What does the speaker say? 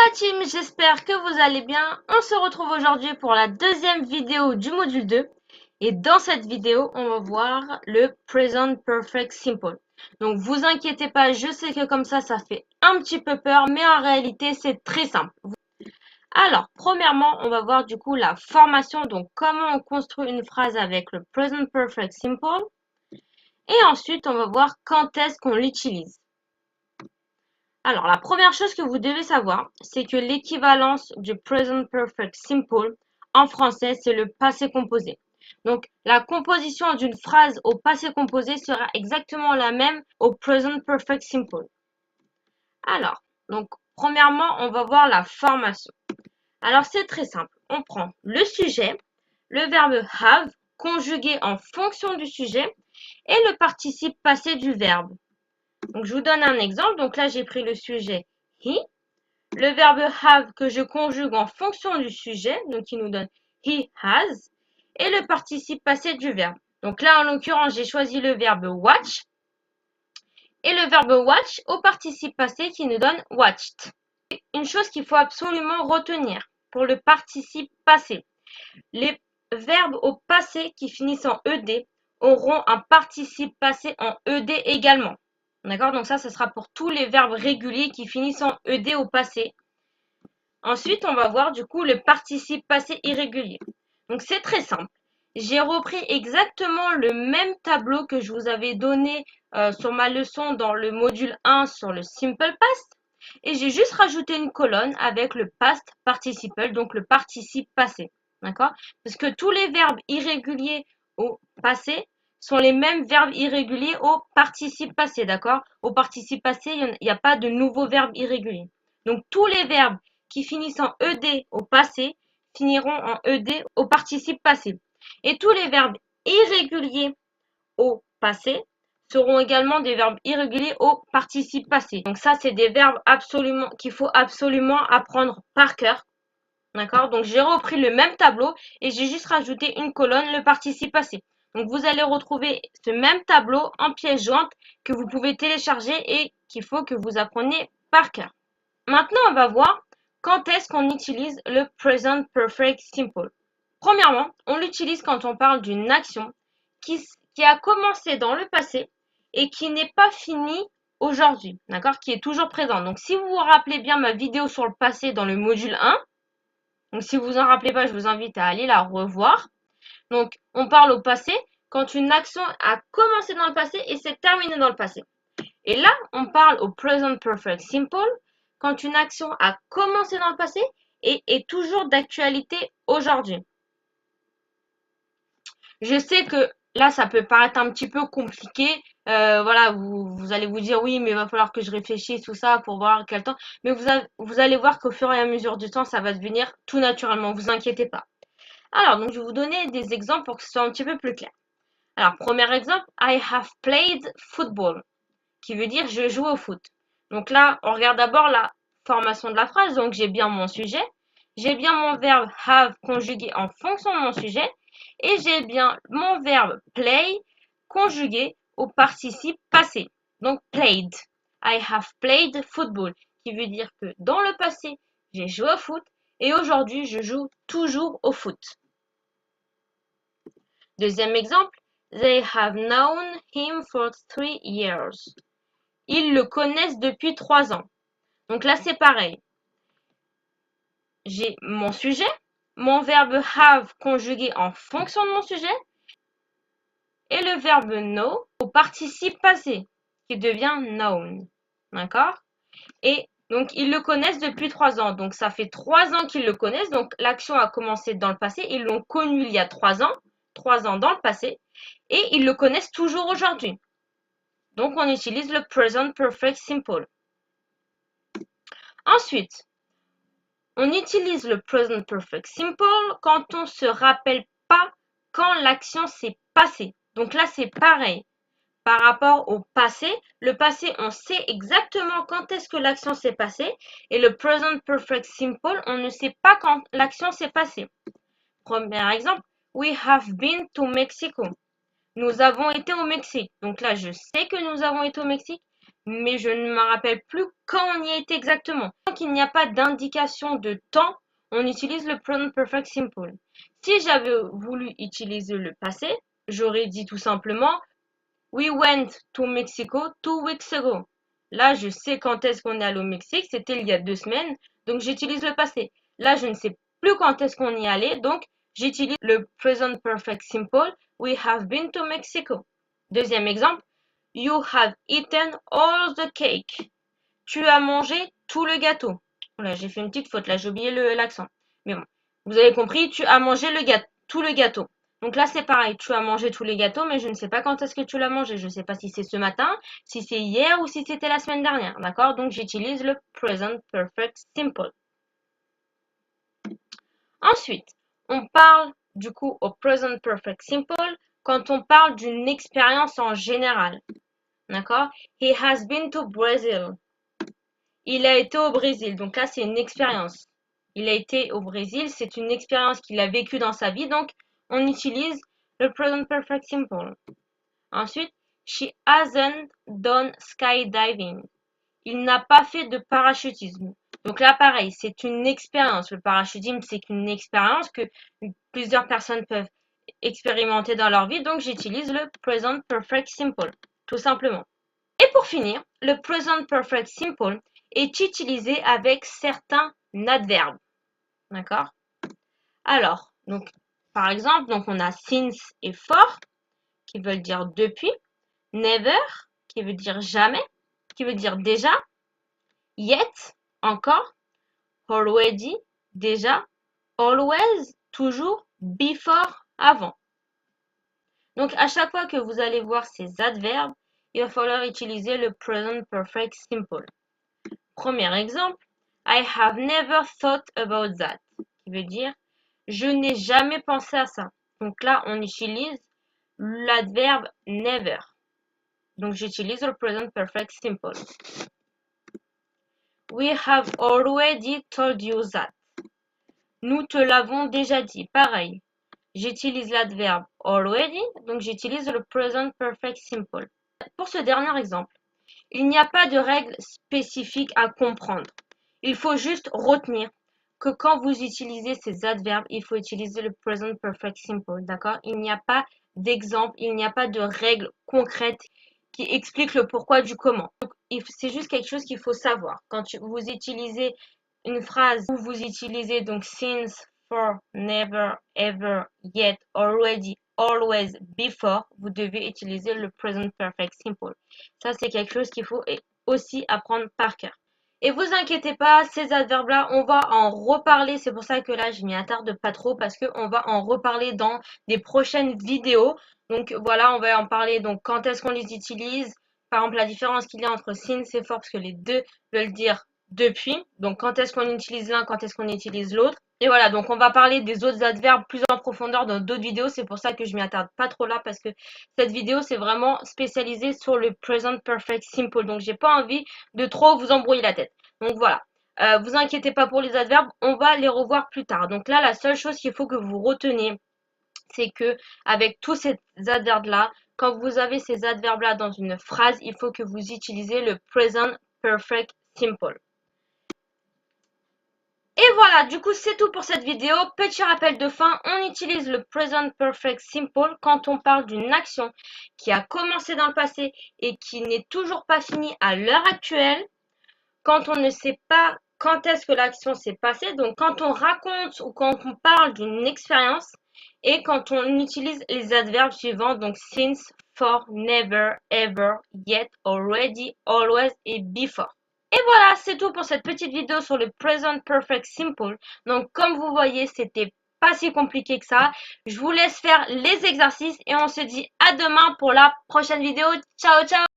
la team, j'espère que vous allez bien. On se retrouve aujourd'hui pour la deuxième vidéo du module 2. Et dans cette vidéo, on va voir le Present Perfect Simple. Donc vous inquiétez pas, je sais que comme ça fait un petit peu peur, mais en réalité c'est très simple. Alors, premièrement, on va voir du coup la formation, donc comment on construit une phrase avec le Present Perfect Simple. Et ensuite, on va voir quand est-ce qu'on l'utilise. Alors, la première chose que vous devez savoir, c'est que l'équivalence du Present Perfect Simple en français, c'est le passé composé. Donc, la composition d'une phrase au passé composé sera exactement la même au Present Perfect Simple. Alors, donc, premièrement, on va voir la formation. Alors, c'est très simple. On prend le sujet, le verbe have, conjugué en fonction du sujet, et le participe passé du verbe. Donc, je vous donne un exemple. Donc là, j'ai pris le sujet he, le verbe have que je conjugue en fonction du sujet, donc il nous donne he has, et le participe passé du verbe. Donc là, en l'occurrence, j'ai choisi le verbe watch, et le verbe watch au participe passé qui nous donne watched. Une chose qu'il faut absolument retenir pour le participe passé. Les verbes au passé qui finissent en ed auront un participe passé en ed également. D'accord? Donc ça, ce sera pour tous les verbes réguliers qui finissent en ed au passé. Ensuite, on va voir du coup le participe passé irrégulier. Donc c'est très simple. J'ai repris exactement le même tableau que je vous avais donné sur ma leçon dans le module 1 sur le simple past. Et j'ai juste rajouté une colonne avec le past participle, donc le participe passé. D'accord? Parce que tous les verbes irréguliers au passé sont les mêmes verbes irréguliers au participe passé. D'accord? Au participe passé, il n'y a pas de nouveaux verbes irréguliers. Donc tous les verbes qui finissent en ed au passé finiront en ed au participe passé. Et tous les verbes irréguliers au passé seront également des verbes irréguliers au participe passé. Donc ça, c'est des verbes absolument qu'il faut absolument apprendre par cœur. D'accord? Donc j'ai repris le même tableau et j'ai juste rajouté une colonne, le participe passé. Donc vous allez retrouver ce même tableau en pièce jointe que vous pouvez télécharger et qu'il faut que vous appreniez par cœur. Maintenant, on va voir quand est-ce qu'on utilise le Present Perfect Simple. Premièrement, on l'utilise quand on parle d'une action qui a commencé dans le passé et qui n'est pas finie aujourd'hui, d'accord, qui est toujours présente. Donc, si vous vous rappelez bien ma vidéo sur le passé dans le module 1, donc si vous vous en rappelez pas, je vous invite à aller la revoir. Donc, on parle au passé quand une action a commencé dans le passé et s'est terminée dans le passé. Et là, on parle au Present Perfect Simple quand une action a commencé dans le passé et est toujours d'actualité aujourd'hui. Je sais que là, ça peut paraître un petit peu compliqué. Voilà, vous allez vous dire oui, mais il va falloir que je réfléchisse tout ça pour voir quel temps. Mais vous allez voir qu'au fur et à mesure du temps, ça va devenir tout naturellement. Vous inquiétez pas. Alors, donc, je vais vous donner des exemples pour que ce soit un petit peu plus clair. Alors, premier exemple, I have played football, qui veut dire je joue au foot. Donc là, on regarde d'abord la formation de la phrase. Donc, j'ai bien mon sujet, j'ai bien mon verbe have conjugué en fonction de mon sujet, et j'ai bien mon verbe play conjugué au participe passé. Donc, played. I have played football, qui veut dire que dans le passé, j'ai joué au foot, et aujourd'hui, je joue toujours au foot. Deuxième exemple, they have known him for 3 years. Ils le connaissent depuis 3 ans. Donc là, c'est pareil. J'ai mon sujet, mon verbe have conjugué en fonction de mon sujet, et le verbe know au participe passé, qui devient known. D'accord? Et donc, ils le connaissent depuis 3 ans. Donc, ça fait 3 ans qu'ils le connaissent. Donc, l'action a commencé dans le passé. Ils l'ont connu il y a 3 ans. 3 ans dans le passé. Et ils le connaissent toujours aujourd'hui. Donc, on utilise le Present Perfect Simple. Ensuite, on utilise le Present Perfect Simple quand on ne se rappelle pas quand l'action s'est passée. Donc là, c'est pareil. Par rapport au passé, le passé, on sait exactement quand est-ce que l'action s'est passée. Et le Present Perfect Simple, on ne sait pas quand l'action s'est passée. Premier exemple, we have been to Mexico. Nous avons été au Mexique. Donc là, je sais que nous avons été au Mexique, mais je ne me rappelle plus quand on y était exactement. Tant qu'il n'y a pas d'indication de temps, on utilise le present perfect simple. Si j'avais voulu utiliser le passé, j'aurais dit tout simplement We went to Mexico 2 weeks ago. Là, je sais quand est-ce qu'on est allé au Mexique, c'était il y a 2 semaines, donc j'utilise le passé. Là, je ne sais plus quand est-ce qu'on y allait, donc j'utilise le present perfect simple. We have been to Mexico. Deuxième exemple, You have eaten all the cake. Tu as mangé tout le gâteau. Voilà, j'ai fait une petite faute, là, j'ai oublié l'accent. Mais bon, vous avez compris, tu as mangé tout le gâteau. Donc là, c'est pareil, tu as mangé tous les gâteaux, mais je ne sais pas quand est-ce que tu l'as mangé. Je ne sais pas si c'est ce matin, si c'est hier ou si c'était la semaine dernière. D'accord? Donc j'utilise le present perfect simple. Ensuite, on parle du coup au present perfect simple quand on parle d'une expérience en général. D'accord? He has been to Brazil. Il a été au Brésil. Donc là, c'est une expérience. Il a été au Brésil. C'est une expérience qu'il a vécue dans sa vie. Donc, on utilise le present perfect simple. Ensuite, she hasn't done skydiving. Il n'a pas fait de parachutisme. Donc là, pareil, c'est une expérience. Le parachutisme, c'est une expérience que plusieurs personnes peuvent expérimenter dans leur vie. Donc, j'utilise le present perfect simple, tout simplement. Et pour finir, le present perfect simple est utilisé avec certains adverbes. D'accord? Alors, donc, par exemple, donc on a since et for, qui veulent dire depuis, never, qui veut dire jamais, qui veut dire déjà, yet, encore, already, déjà, always, toujours, before, avant. Donc, à chaque fois que vous allez voir ces adverbes, il va falloir utiliser le present perfect simple. Premier exemple, I have never thought about that, qui veut dire je n'ai jamais pensé à ça. Donc là, on utilise l'adverbe never. Donc j'utilise le present perfect simple. We have already told you that. Nous te l'avons déjà dit. Pareil, j'utilise l'adverbe already, donc j'utilise le present perfect simple. Pour ce dernier exemple, il n'y a pas de règle spécifique à comprendre. Il faut juste retenir que quand vous utilisez ces adverbes, il faut utiliser le present perfect simple, d'accord? Il n'y a pas d'exemple, il n'y a pas de règle concrète qui explique le pourquoi du comment. C'est juste quelque chose qu'il faut savoir. Quand vous utilisez une phrase où vous utilisez donc since, for, never, ever, yet, already, always, before, vous devez utiliser le present perfect simple. Ça, c'est quelque chose qu'il faut aussi apprendre par cœur. Et vous inquiétez pas, ces adverbes-là, on va en reparler. C'est pour ça que là, je m'y attarde pas trop parce qu'on va en reparler dans des prochaines vidéos. Donc voilà, on va en parler. Donc quand est-ce qu'on les utilise? Par exemple, la différence qu'il y a entre since et for, parce que les deux veulent dire depuis. Donc quand est-ce qu'on utilise l'un, quand est-ce qu'on utilise l'autre. Et voilà, donc on va parler des autres adverbes plus en profondeur dans d'autres vidéos. C'est pour ça que je m'y attarde pas trop là parce que cette vidéo, c'est vraiment spécialisé sur le present perfect simple. Donc j'ai pas envie de trop vous embrouiller la tête. Donc voilà. Vous inquiétez pas pour les adverbes, on va les revoir plus tard. Donc là, la seule chose qu'il faut que vous reteniez, c'est que avec tous ces adverbes-là, quand vous avez ces adverbes-là dans une phrase, il faut que vous utilisez le present perfect simple. Et voilà, du coup, c'est tout pour cette vidéo. Petit rappel de fin, on utilise le present perfect simple quand on parle d'une action qui a commencé dans le passé et qui n'est toujours pas finie à l'heure actuelle. Quand on ne sait pas quand est-ce que l'action s'est passée, donc quand on raconte ou quand on parle d'une expérience, et quand on utilise les adverbes suivants, donc since, for, never, ever, yet, already, always et before. Et voilà, c'est tout pour cette petite vidéo sur le present perfect simple. Donc comme vous voyez, c'était pas si compliqué que ça. Je vous laisse faire les exercices et on se dit à demain pour la prochaine vidéo. Ciao, ciao!